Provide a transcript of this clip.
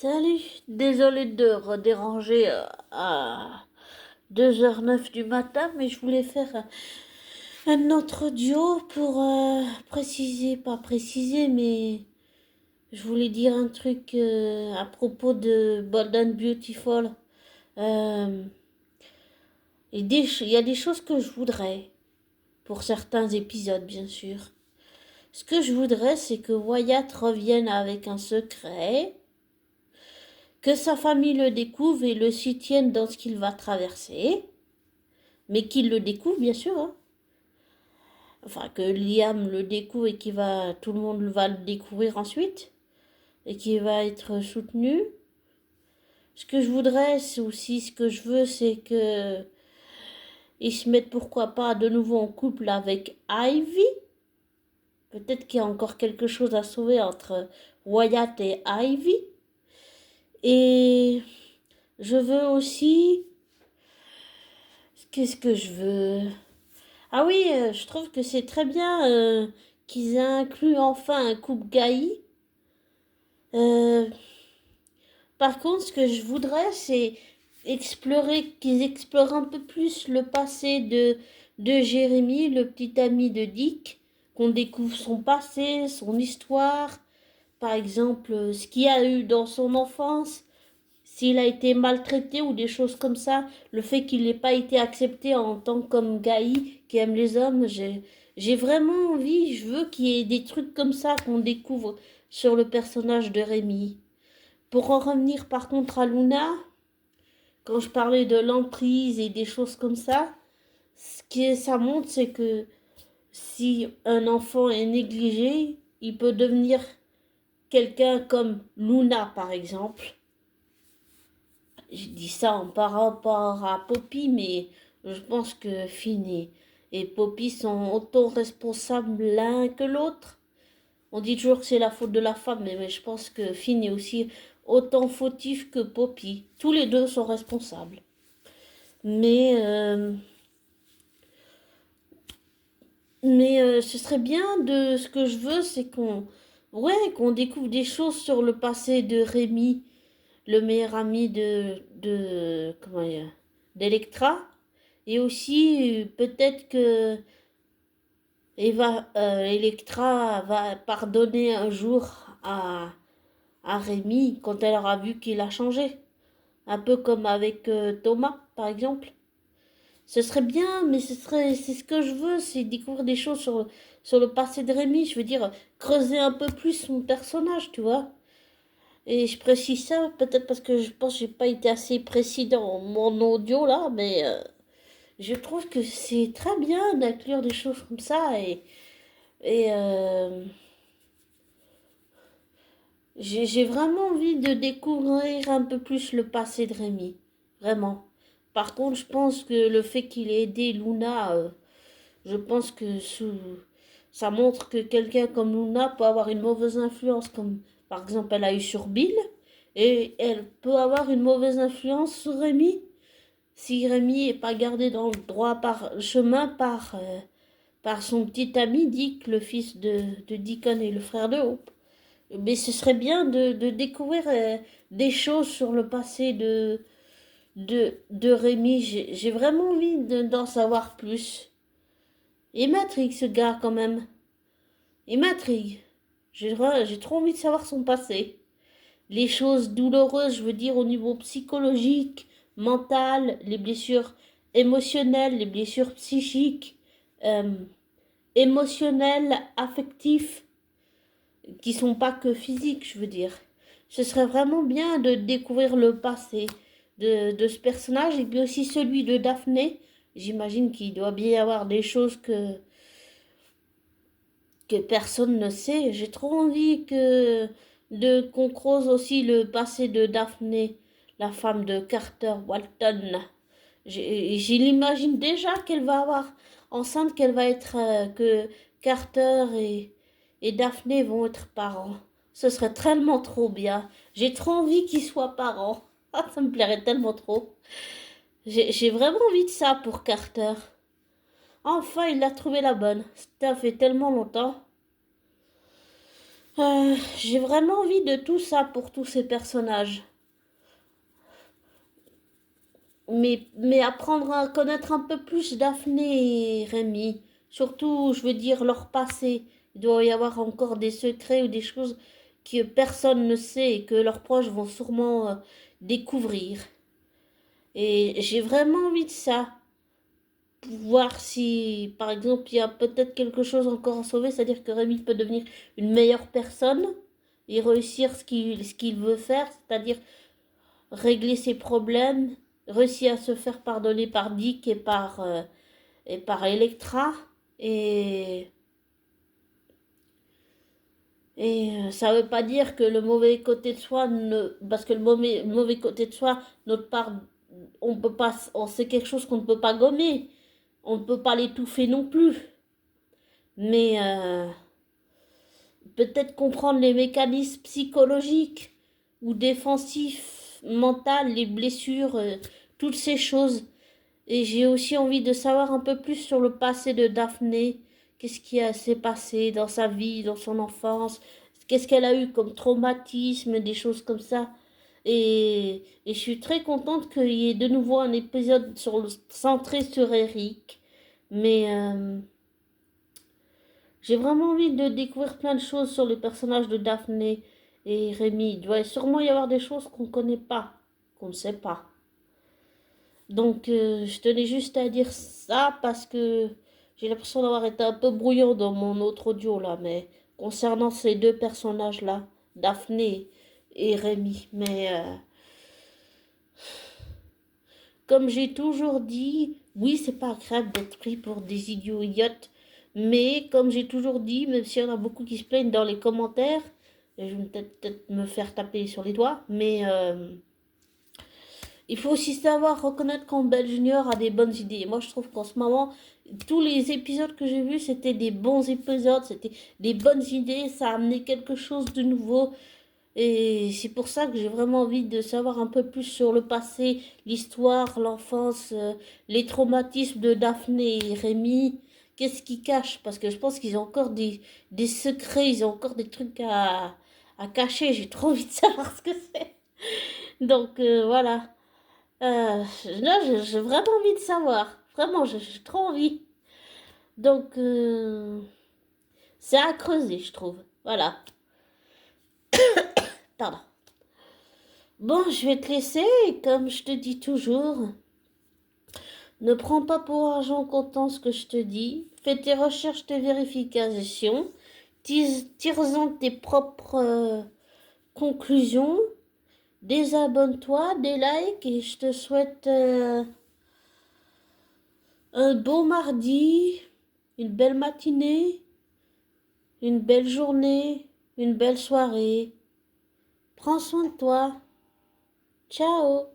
Salut, désolée de redéranger à 2h09 du matin, mais je voulais faire un autre audio pour pas préciser, mais je voulais dire un truc à propos de Bold and Beautiful. Euh, il y a des choses que je voudrais, pour certains épisodes bien sûr. Ce que je voudrais, c'est que Wyatt revienne avec un secret, que sa famille le découvre et le soutienne dans ce qu'il va traverser, mais qu'il le découvre bien sûr, hein. Enfin, que Liam le découvre et tout le monde va le découvrir ensuite, et qu'il va être soutenu. Ce que je voudrais, c'est aussi ce que je veux, c'est que ils se mettent pourquoi pas de nouveau en couple avec Ivy. Peut-être qu'il y a encore quelque chose à sauver entre Wyatt et Ivy. Et je veux aussi... Qu'est-ce que je veux? Ah oui, je trouve que c'est très bien qu'ils aient inclus enfin un couple gay. Euh, Par contre, ce que je voudrais, c'est qu'ils explorent un peu plus le passé de Jérémy, le petit ami de Dick, qu'on découvre son passé, son histoire, par exemple, ce qu'il y a eu dans son enfance, s'il a été maltraité ou des choses comme ça, le fait qu'il n'ait pas été accepté en tant qu'homme gaï qui aime les hommes, j'ai vraiment envie, je veux qu'il y ait des trucs comme ça qu'on découvre sur le personnage de Rémi. Pour en revenir par contre à Luna, quand je parlais de l'emprise et des choses comme ça, ce que ça montre, c'est que si un enfant est négligé, il peut devenir quelqu'un comme Luna par exemple. Je dis ça par rapport à Poppy, mais je pense que Finn et Poppy sont autant responsables l'un que l'autre. On dit toujours que c'est la faute de la femme, mais je pense que Finn est aussi autant fautif que Poppy. Tous les deux sont responsables. Mais, euh, mais ce serait bien de... Ce que je veux, c'est qu'on découvre des choses sur le passé de Rémi, le meilleur ami comment dire, d'Electra. Et aussi, peut-être que Electra va pardonner un jour à Rémi quand elle aura vu qu'il a changé. Un peu comme avec Thomas, par exemple. Ce serait bien, mais c'est ce que je veux, c'est découvrir des choses sur le passé de Rémi. Je veux dire, creuser un peu plus son personnage, tu vois. Et je précise ça peut-être parce que je pense que j'ai pas été assez précis dans mon audio là, mais je trouve que c'est très bien d'inclure des choses comme ça et j'ai vraiment envie de découvrir un peu plus le passé de Rémi. Vraiment. Par contre, je pense que le fait qu'il ait aidé Luna, je pense que ça montre que quelqu'un comme Luna peut avoir une mauvaise influence, comme par exemple elle a eu sur Bill, et elle peut avoir une mauvaise influence sur Rémi. Si Rémi n'est pas gardé dans le droit chemin par son petit ami Dick, le fils de Deacon et le frère de Hope. Mais ce serait bien de découvrir des choses sur le passé de Rémi. J'ai vraiment envie d'en savoir plus. Il m'intrigue ce gars quand même. Il m'intrigue. J'ai trop envie de savoir son passé. Les choses douloureuses, je veux dire au niveau psychologique, mental, les blessures émotionnelles, les blessures psychiques, euh, émotionnelles, affectives, qui sont pas que physiques, je veux dire. Ce serait vraiment bien de découvrir le passé de ce personnage et puis aussi celui de Daphné. J'imagine qu'il doit bien y avoir des choses que personne ne sait. J'ai trop envie qu'on creuse aussi le passé de Daphné, la femme de Carter Walton. L'imagine déjà qu'elle va avoir enceinte, qu'elle va être que Carter et Daphné vont être parents. Ce serait tellement trop bien. J'ai trop envie qu'ils soient parents. Ah, ça me plairait tellement trop. J'ai vraiment envie de ça pour Carter. Enfin, il a trouvé la bonne. Ça fait tellement longtemps. J'ai vraiment envie de tout ça pour tous ces personnages. Mais apprendre à connaître un peu plus Daphné et Rémi. Surtout, je veux dire, leur passé. Il doit y avoir encore des secrets ou des choses que personne ne sait et que leurs proches vont sûrement découvrir. Et j'ai vraiment envie de ça. Pour voir si, par exemple, il y a peut-être quelque chose encore à sauver, c'est-à-dire que Rémi peut devenir une meilleure personne et réussir ce qu'il veut faire, c'est-à-dire régler ses problèmes, réussir à se faire pardonner par Dick et par Electra. Et, ça veut pas dire que le mauvais côté de soi ne. Parce que le mauvais côté de soi, notre part, on peut pas. C'est quelque chose qu'on ne peut pas gommer. On ne peut pas l'étouffer non plus. Mais peut-être comprendre les mécanismes psychologiques ou défensifs, mentaux, les blessures, toutes ces choses. Et j'ai aussi envie de savoir un peu plus sur le passé de Daphné. Qu'est-ce qui s'est passé dans sa vie, dans son enfance? Qu'est-ce qu'elle a eu comme traumatisme, des choses comme ça. Et je suis très contente qu'il y ait de nouveau un épisode centré sur Eric. Mais j'ai vraiment envie de découvrir plein de choses sur les personnages de Daphné et Rémi. Il doit sûrement y avoir des choses qu'on ne connaît pas, qu'on ne sait pas. Donc, je tenais juste à dire ça parce que j'ai l'impression d'avoir été un peu brouillon dans mon autre audio là, mais concernant ces deux personnages-là, Daphné et Rémi. Mais comme j'ai toujours dit, oui, c'est pas agréable d'être pris pour des idiots idiotes, mais comme j'ai toujours dit, même s'il y en a beaucoup qui se plaignent dans les commentaires, et je vais peut-être me faire taper sur les doigts, mais il faut aussi savoir reconnaître quand Belle Junior a des bonnes idées. Moi, je trouve qu'en ce moment, tous les épisodes que j'ai vus, c'était des bons épisodes, c'était des bonnes idées, ça a amené quelque chose de nouveau. Et c'est pour ça que j'ai vraiment envie de savoir un peu plus sur le passé, l'histoire, l'enfance, les traumatismes de Daphné et Rémi. Qu'est-ce qu'ils cachent? Parce que je pense qu'ils ont encore des secrets, ils ont encore des trucs à cacher. J'ai trop envie de savoir ce que c'est. Donc voilà. Là, j'ai vraiment envie de savoir. Vraiment, j'ai trop envie. Donc, c'est à creuser, je trouve. Voilà. Pardon. Bon, je vais te laisser. Et comme je te dis toujours, ne prends pas pour argent comptant ce que je te dis. Fais tes recherches, tes vérifications. Tire-en tes propres conclusions. Désabonne-toi, des likes et je te souhaite un bon mardi, une belle matinée, une belle journée, une belle soirée. Prends soin de toi. Ciao